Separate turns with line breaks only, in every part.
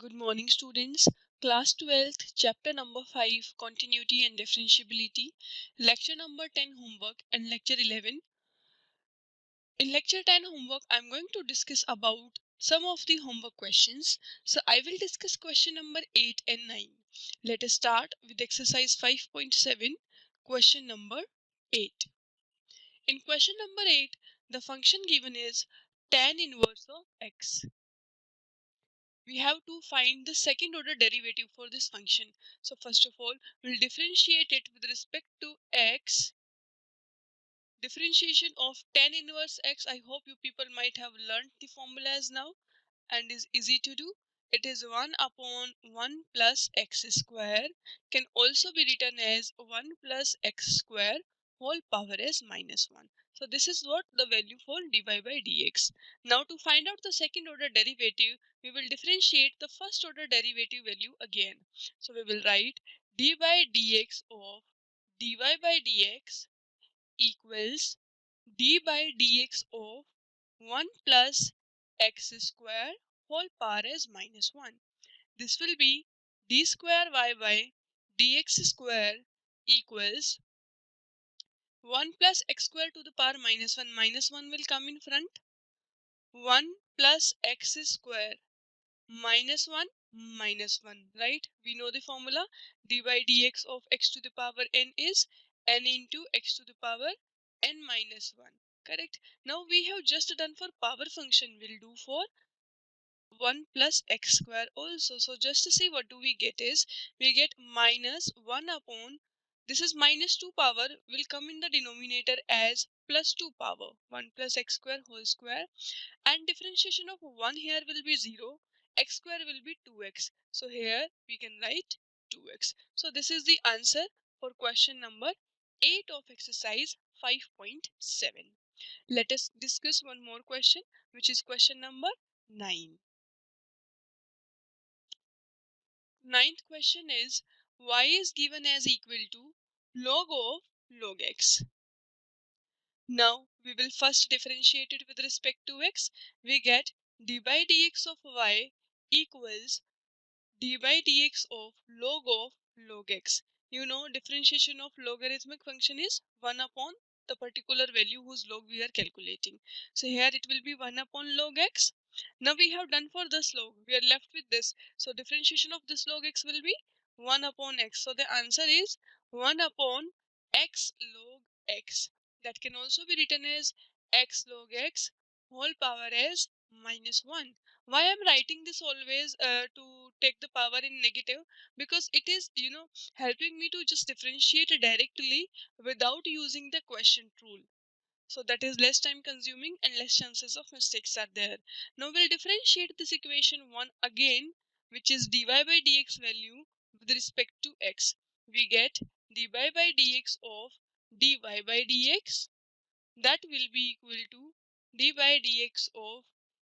Good morning, students. Class 12th, chapter number 5, Continuity and Differentiability, lecture number 10, Homework, and lecture 11. In lecture 10, Homework, I'm going to discuss about some of the homework questions. So I will discuss question number 8 and 9. Let us start with exercise 5.7, question number 8. In question number 8, the function given is tan inverse of x. We have to find the second order derivative for this function. So first of all, we'll differentiate it with respect to x. Differentiation of tan inverse x, I hope you people might have learned the formulas now and is easy to do. It is 1 upon 1 plus x square, can also be written as 1 plus x square whole power as minus 1. So this is what the value for dy by dx. Now to find out the second order derivative, we will differentiate the first order derivative value again. So we will write dy by dx of dy by dx equals d by dx of 1 plus x square whole power as minus 1. This will be d square y by dx square equals 1 plus x square to the power minus 1. Minus 1 will come in front. 1 plus x square minus 1 minus 1, right? We know the formula. D by dx of x to the power n is n into x to the power n minus 1. Correct? Now we have just done for power function. We'll do for 1 plus x square also. So just to see what do we get is, we get minus 1 upon, this is minus 2 power, will come in the denominator as plus 2 power, 1 plus x square whole square, and differentiation of 1 here will be 0, x square will be 2x. So here we can write 2x. So this is the answer for question number 8 of exercise 5.7. Let us discuss one more question, which is question number 9. Ninth question is, y is given as equal to log of log x. Now we will first differentiate it with respect to x. We get d by dx of y equals d by dx of log x. You know, differentiation of logarithmic function is 1 upon the particular value whose log we are calculating. So here it will be 1 upon log x. Now we have done for this log. We are left with this. So differentiation of this log x will be 1 upon x. So the answer is 1 upon x log x. That can also be written as x log x whole power as minus 1. Why I'm writing this always to take the power in negative? Because it is, helping me to just differentiate directly without using the quotient rule. So that is less time consuming and less chances of mistakes are there. Now we'll differentiate this equation 1 again, which is dy by dx value with respect to x. We get dy by dx of dy by dx, that will be equal to dy by dx of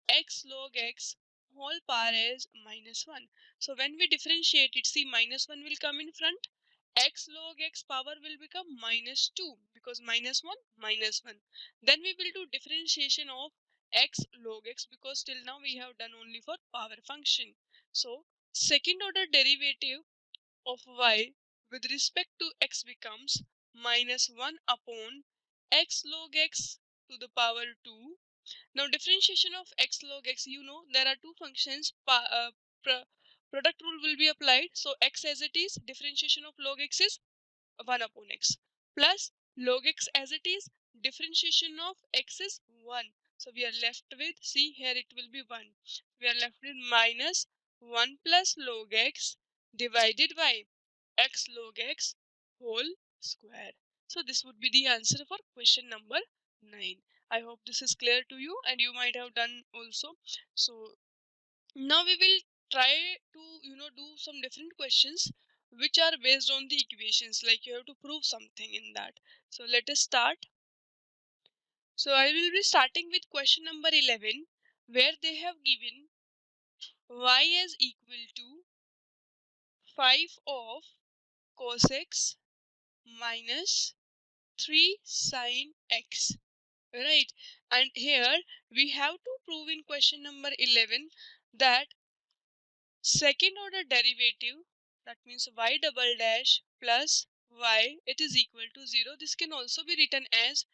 x log x whole power as minus 1. So when we differentiate it, see, minus 1 will come in front. X log x power will become minus 2 because minus 1 minus 1. Then we will do differentiation of x log x because till now we have done only for power function. So second order derivative of y with respect to x becomes minus 1 upon x log x to the power 2. Now differentiation of x log x, there are two functions, product rule will be applied. So x as it is, differentiation of log x is 1 upon x, plus log x as it is, differentiation of x is 1. So we are left with, see here it will be 1. We are left with minus 1 plus log x divided by x log x whole square. So this would be the answer for question number 9. I hope this is clear to you and you might have done also. So now we will try to do some different questions which are based on the equations, like you have to prove something in that. So let us start. So I will be starting with question number 11, where they have given y is equal to 5 of cos x minus 3 sin x, right? And here we have to prove in question number 11 that second order derivative, that means y double dash plus y, it is equal to 0. This can also be written as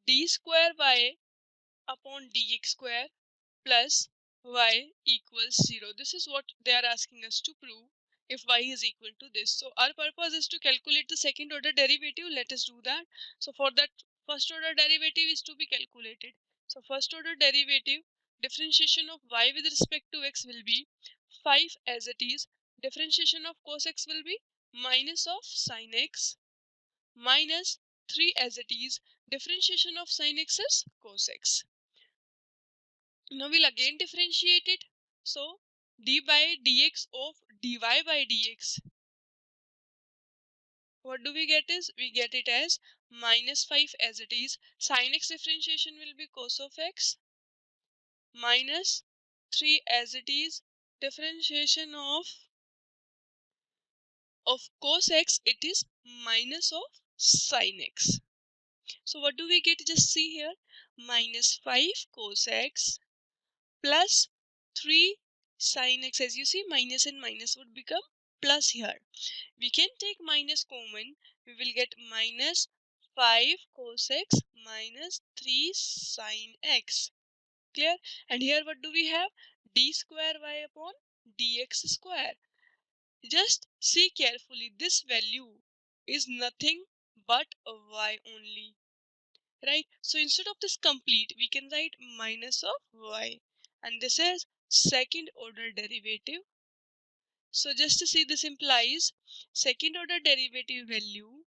d square y upon dx square plus y equals 0. This is what they are asking us to prove if y is equal to this. So our purpose is to calculate the second order derivative. Let us do that. So for that, first order derivative is to be calculated. So first order derivative, differentiation of y with respect to x will be 5 as it is. Differentiation of cos x will be minus of sin x minus 3 as it is. Differentiation of sin x is cos x. Now we'll again differentiate it. So d by dx of dy by dx, what do we get is, we get it as minus 5 as it is. Sin x differentiation will be cos of x minus 3 as it is. Differentiation of cos x, it is minus of sin x. So what do we get? Just see here, minus 5 cos x plus 3 sin x. As you see, minus and minus would become plus here. We can take minus common. We will get minus 5 cos x minus 3 sin x. Clear? And here what do we have? D square y upon dx square. Just see carefully. This value is nothing but a y only. Right? So instead of this complete, we can write minus of y. And this is second order derivative. So just to see, this implies second order derivative value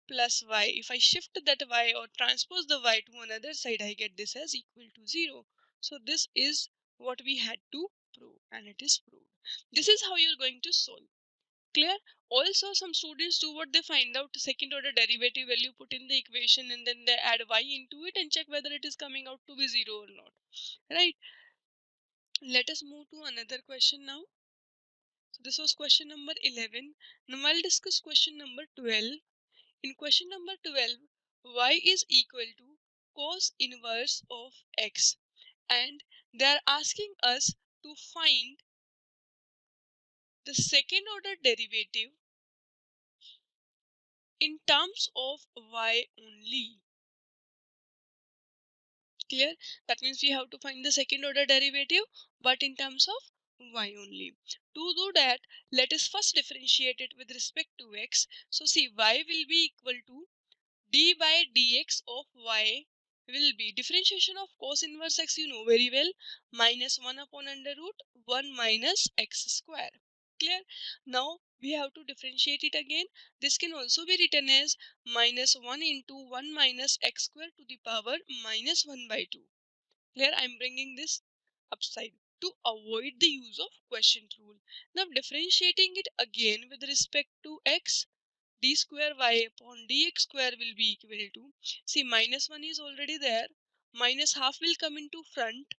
plus y. If I shift that y or transpose the y to another side, I get this as equal to 0. So this is what we had to prove, and it is proved. This is how you're going to solve. Clear? Also, some students do what, they find out second order derivative value, put in the equation, and then they add y into it and check whether it is coming out to be 0 or not. Right? Let us move to another question now. So this was question number 11. Now I'll discuss question number 12. In question number 12, y is equal to cos inverse of x, and they are asking us to find the second order derivative in terms of y only. Clear? That means we have to find the second order derivative but in terms of y only. To do that, let us first differentiate it with respect to x. So see, y will be equal to d by dx of y will be differentiation of cos inverse x, you know very well, minus 1 upon under root 1 minus x square. Clear? Now we have to differentiate it again. This can also be written as minus 1 into 1 minus x square to the power minus 1 by 2. Clear? I am bringing this upside to avoid the use of quotient rule. Now differentiating it again with respect to x, d square y upon dx square will be equal to, see, minus 1 is already there, minus half will come into front,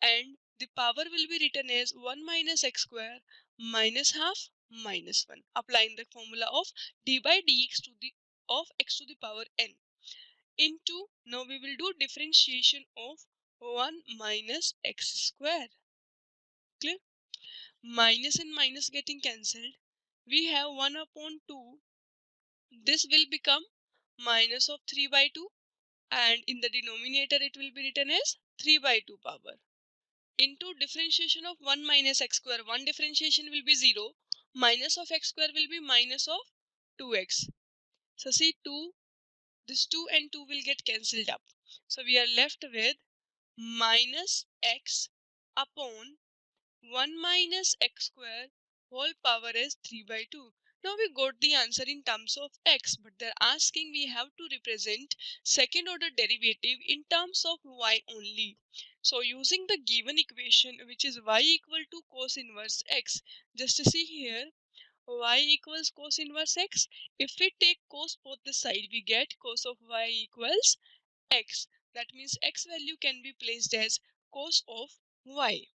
and the power will be written as 1 minus x square minus half minus 1, applying the formula of d by dx to the of x to the power n into, now we will do differentiation of 1 minus x square. Clear? Minus and minus getting cancelled, we have 1 upon 2. This will become minus of 3 by 2, and in the denominator it will be written as 3 by 2 power into differentiation of 1 minus x square. 1 differentiation will be 0. Minus of x square will be minus of 2x. So see, 2, this 2 and 2 will get cancelled up. So we are left with minus x upon 1 minus x square whole power is 3 by 2. Now we got the answer in terms of x, but they're asking we have to represent second order derivative in terms of y only. So using the given equation, which is y equal to cos inverse x, just to see here, y equals cos inverse x. If we take cos both the side, we get cos of y equals x. That means x value can be placed as cos of y.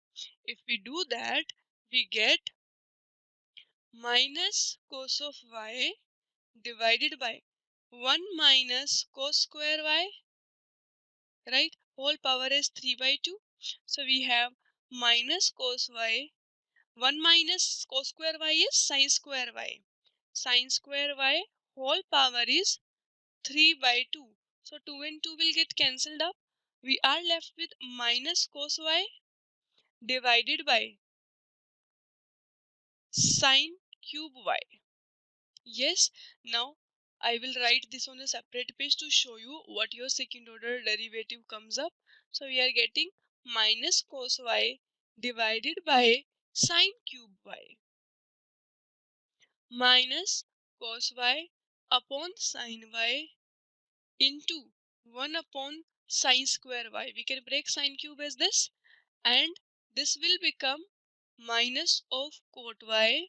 If we do that, we get minus cos of y divided by 1 minus cos square y, right? Whole power is 3 by 2. So we have minus cos y 1 minus cos square y is sin square y. Sin square y whole power is 3 by 2. So 2 and 2 will get cancelled up. We are left with minus cos y divided by sin cube y. Yes, now I will write this on a separate page to show you what your second order derivative comes up. So we are getting minus cos y divided by sin cube y minus cos y upon sin y into 1 upon sin square y. We can break sin cube as this, and this will become minus of cot y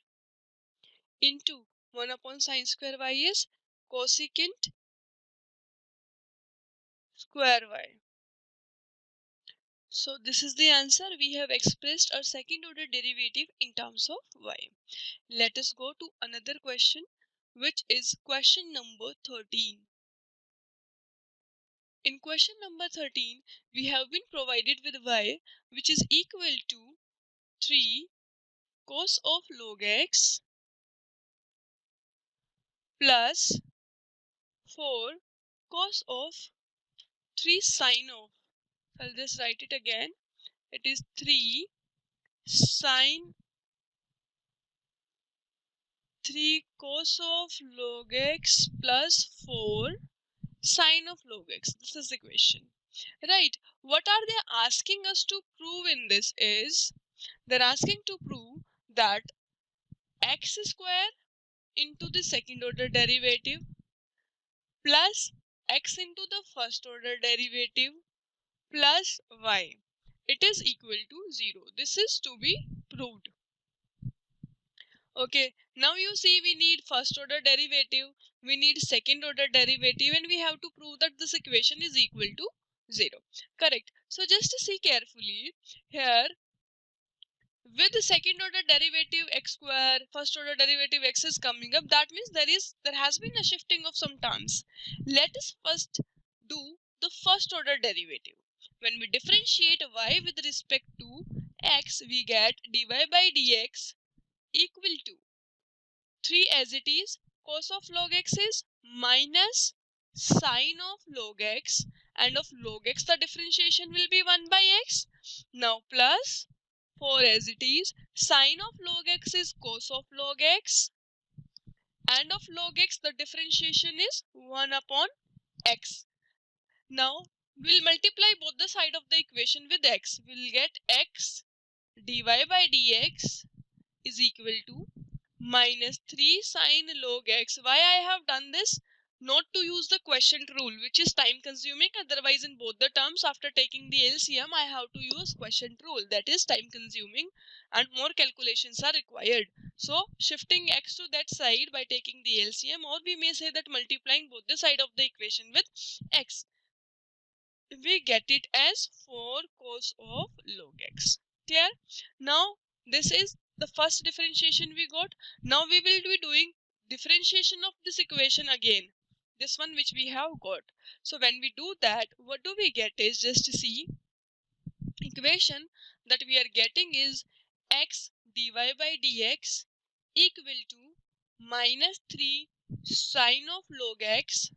into 1 upon sin square y is cosecant square y. So this is the answer. We have expressed our second order derivative in terms of y. Let us go to another question, which is question number 13. In question number 13, we have been provided with y, which is equal to 3 cos of log x plus 4 cos of 3 sin of. I'll just write it again. It is 3 sin 3 cos of log x plus 4 sin of log x. This is the question. Right. What are they asking us to prove in this is, they're asking to prove that x square into the second order derivative plus x into the first order derivative plus y, it is equal to 0. This is to be proved. Okay, now you see we need first order derivative, we need second order derivative, and we have to prove that this equation is equal to 0. Correct. So just to see carefully here, with the second order derivative x square, first order derivative x is coming up, that means there has been a shifting of some terms. Let us first do the first order derivative. When we differentiate y with respect to x, we get dy by dx equal to 3 as it is, cos of log x is minus sine of log x, and of log x the differentiation will be 1 by x. Now plus 4 as it is, sine of log x is cos of log x, and of log x the differentiation is 1 upon x. Now we'll multiply both the side of the equation with x. We'll get x dy by dx is equal to minus 3 sine log x. Why I have done this? Not to use the quotient rule, which is time consuming. Otherwise in both the terms, after taking the LCM, I have to use quotient rule. That is time consuming and more calculations are required. So shifting x to that side by taking the LCM, or we may say that multiplying both the side of the equation with x, we get it as 4 cos of log x. Clear? Now this is the first differentiation we got. Now we will be doing differentiation of this equation again, this one which we have got. So when we do that, what do we get is, just to see, equation that we are getting is x dy by dx equal to minus 3 sine of log x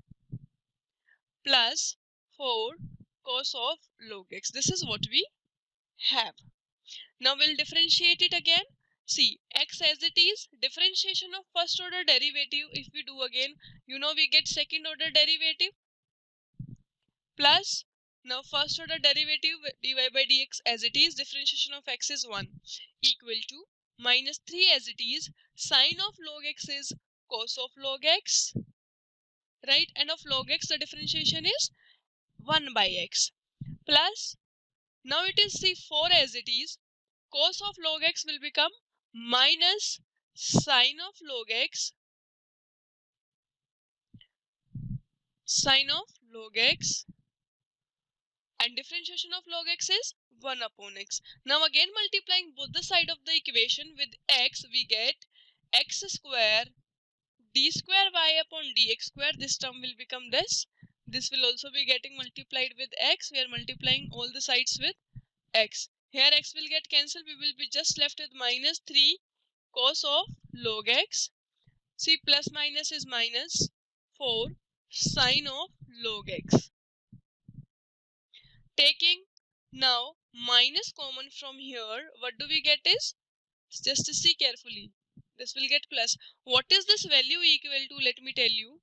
plus 4 cos of log x. This is what we have. Now we'll differentiate it again. See, x as it is, differentiation of first order derivative, if we do again, you know we get second order derivative plus, now first order derivative dy by dx as it is, differentiation of x is 1 equal to minus 3 as it is, sine of log x is cos of log x, right, and of log x the differentiation is 1 by x plus, now it is see 4 as it is, cos of log x will become minus sine of log x, sine of log x, and differentiation of log x is 1 upon x. Now again multiplying both the side of the equation with x, we get x square d square y upon dx square. This term will become this. This will also be getting multiplied with x. We are multiplying all the sides with x Here x will get cancelled. We will be just left with minus 3 cos of log x. See, plus minus is minus 4 sine of log x. Taking now minus common from here, what do we get is, just to see carefully, this will get plus. What is this value equal to? Let me tell you.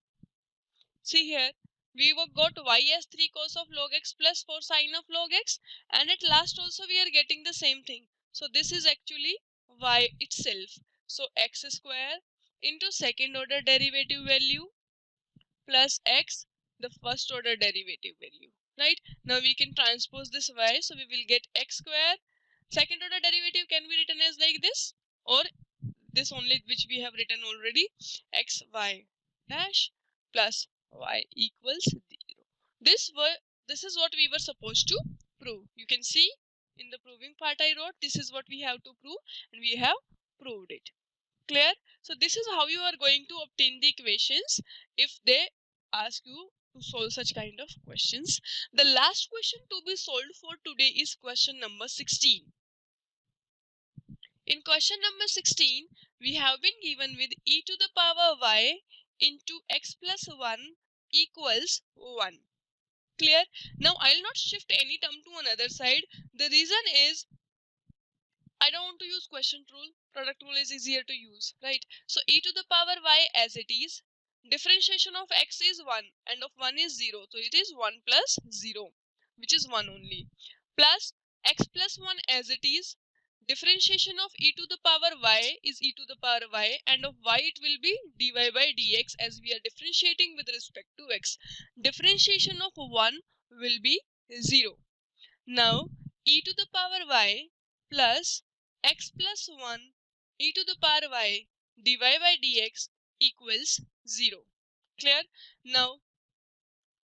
See here, we got y as 3 cos of log x plus 4 sine of log x, and at last also we are getting the same thing. So this is actually y itself. So x square into second order derivative value plus x, the first order derivative value. Right? Now we can transpose this y, so we will get x square. Second order derivative can be written as like this, or this only which we have written already, x y dash plus y equals 0. This is what we were supposed to prove. You can see in the proving part I wrote, this is what we have to prove, and we have proved it. Clear? So this is how you are going to obtain the equations if they ask you to solve such kind of questions. The last question to be solved for today is question number 16. In question number 16, we have been given with e to the power y into x plus 1 equals 1. Clear? Now I will not shift any term to another side. The reason is I don't want to use quotient rule. Product rule is easier to use, right? So e to the power y as it is. Differentiation of x is 1 and of 1 is 0. So it is 1 plus 0, which is 1 only. Plus x plus 1 as it is. Differentiation of e to the power y is e to the power y, and of y it will be dy by dx, as we are differentiating with respect to x. Differentiation of 1 will be 0. Now e to the power y plus x plus 1 e to the power y dy by dx equals 0. Clear? Now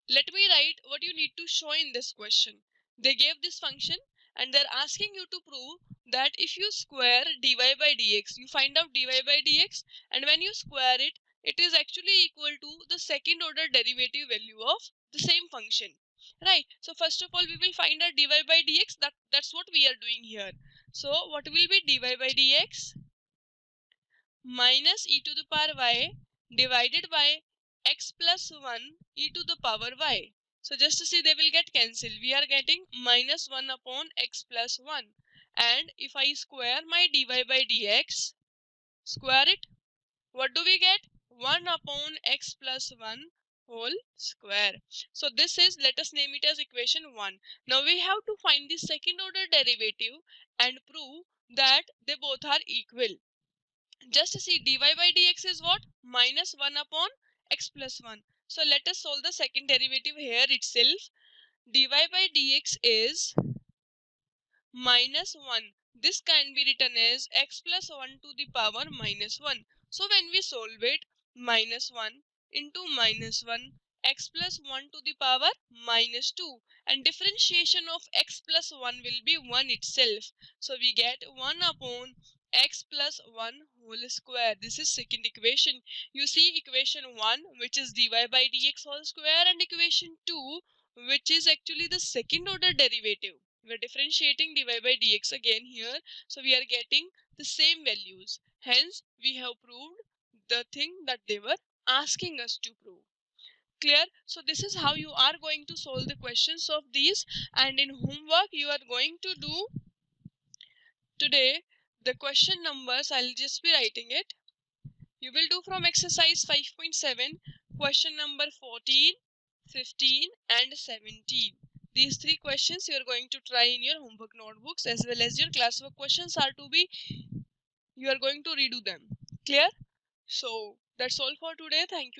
let me write what you need to show in this question. They gave this function and they're asking you to prove that if you square dy by dx, you find out dy by dx, and when you square it, it is actually equal to the second order derivative value of the same function. Right? So first of all, we will find out dy by dx. That's what we are doing here. So what will be dy by dx? Minus e to the power y divided by x plus 1 e to the power y. So just to see, they will get cancelled. We are getting minus 1 upon x plus 1. And if I square my dy by dx, square it, what do we get? 1 upon x plus 1 whole square. So this is, let us name it as equation 1. Now we have to find the second order derivative and prove that they both are equal. Just see, dy by dx is what? Minus 1 upon x plus 1. So let us solve the second derivative here itself. Dy by dx is minus 1. This can be written as x plus 1 to the power minus 1. So when we solve it, minus 1 into minus 1, x plus 1 to the power minus 2, and differentiation of x plus 1 will be 1 itself. So we get 1 upon x plus 1 whole square. This is second equation. You see equation 1, which is dy by dx whole square, and equation 2, which is actually the second order derivative. We are differentiating dy by dx again here. So we are getting the same values. Hence, we have proved the thing that they were asking us to prove. Clear? So this is how you are going to solve the questions of these, and in homework you are going to do today the question numbers. I'll just be writing it. You will do from exercise 5.7 question number 14, 15 and 17. These three questions you are going to try in your homework notebooks, as well as your classwork questions are to be, you are going to redo them. Clear? So that's all for today. Thank you.